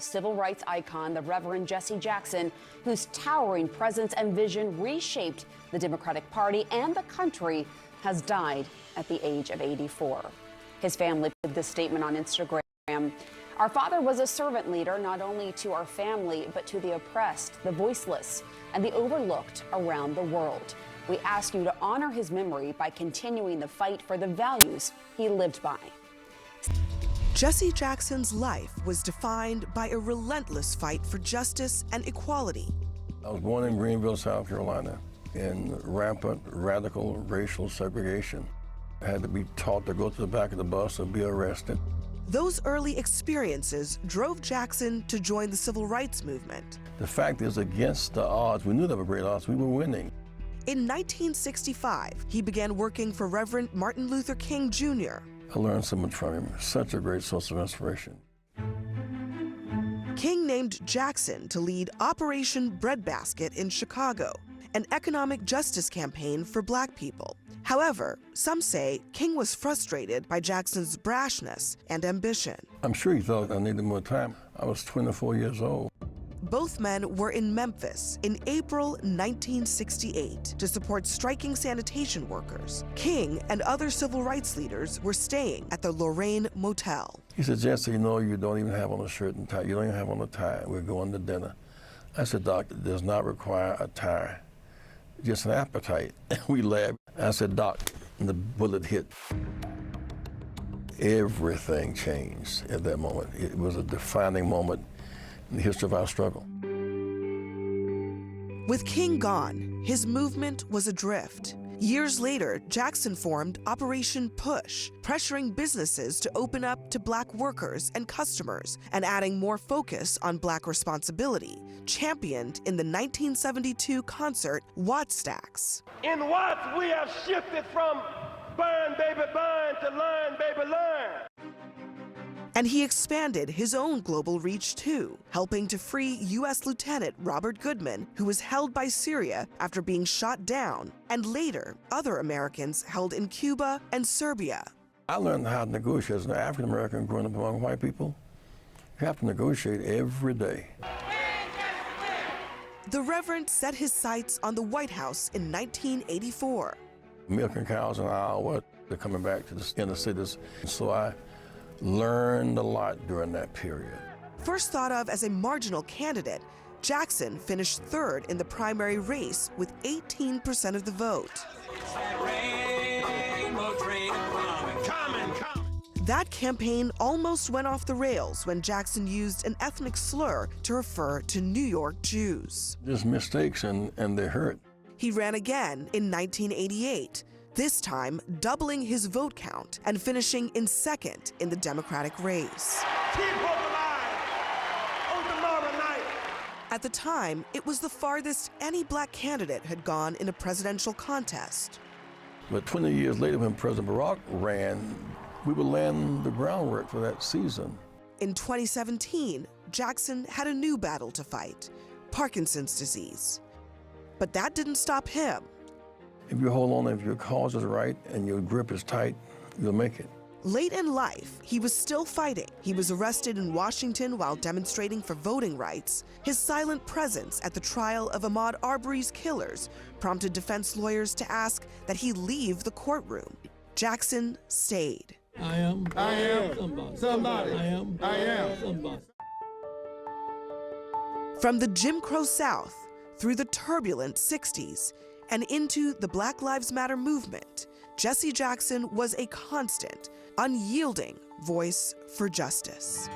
Civil rights icon, the Reverend Jesse Jackson, whose towering presence and vision reshaped the Democratic Party and the country, has died at the age of 84. His family put this statement on Instagram. Our father was a servant leader, not only to our family, but to the oppressed, the voiceless, and the overlooked around the world. We ask you to honor his memory by continuing the fight for the values he lived by. Jesse Jackson's life was defined by a relentless fight for justice and equality. I was born in Greenville, South Carolina, in rampant, radical racial segregation. I had to be taught to go to the back of the bus or be arrested. Those early experiences drove Jackson to join the civil rights movement. The fact is, against the odds, we knew there were great odds, we were winning. In 1965, he began working for Reverend Martin Luther King Jr. I learned so much from him, such a great source of inspiration. King named Jackson to lead Operation Breadbasket in Chicago, an economic justice campaign for Black people. However, some say King was frustrated by Jackson's brashness and ambition. I'm sure he thought I needed more time. I was 24 years old. Both men were in Memphis in April 1968 to support striking sanitation workers. King and other civil rights leaders were staying at the Lorraine Motel. He said, Jesse, you know, you don't even have on a shirt and tie. You don't even have on a tie. We're going to dinner. I said, Doc, it does not require a tie, just an appetite. We laughed. I said, Doc, and the bullet hit. Everything changed at that moment. It was a defining moment in the history of our struggle. With King gone, his movement was adrift. Years later, Jackson formed Operation Push, pressuring businesses to open up to Black workers and customers and adding more focus on Black responsibility, championed in the 1972 concert Wattstacks. In Watts, we have shifted from burn, baby, burn to learn, baby, learn. And he expanded his own global reach too, helping to free U.S. Lieutenant Robert Goodman, who was held by Syria after being shot down, and later other Americans held in Cuba and Serbia. I learned how to negotiate as an African American growing up among white people. You have to negotiate every day. The Reverend set his sights on the White House in 1984. Milking cows in Iowa, they're coming back to the inner cities. So I learned a lot during that period. First thought of as a marginal candidate, Jackson finished third in the primary race with 18% of the vote. That campaign almost went off the rails when Jackson used an ethnic slur to refer to New York Jews. There's mistakes and they hurt. He ran again in 1988, this time doubling his vote count and finishing in second in the Democratic race. Keep hope alive on tomorrow night. At the time, it was the farthest any Black candidate had gone in a presidential contest. But 20 years later, when President Barack ran, we were laying the groundwork for that season. In 2017, Jackson had a new battle to fight, Parkinson's disease. But that didn't stop him. If you hold on, if your cause is right and your grip is tight, you'll make it. Late in life, he was still fighting. He was arrested in Washington while demonstrating for voting rights. His silent presence at the trial of Ahmaud Arbery's killers prompted defense lawyers to ask that he leave the courtroom. Jackson stayed. I am somebody. I am somebody. From the Jim Crow South through the turbulent 60s and into the Black Lives Matter movement, Jesse Jackson was a constant, unyielding voice for justice.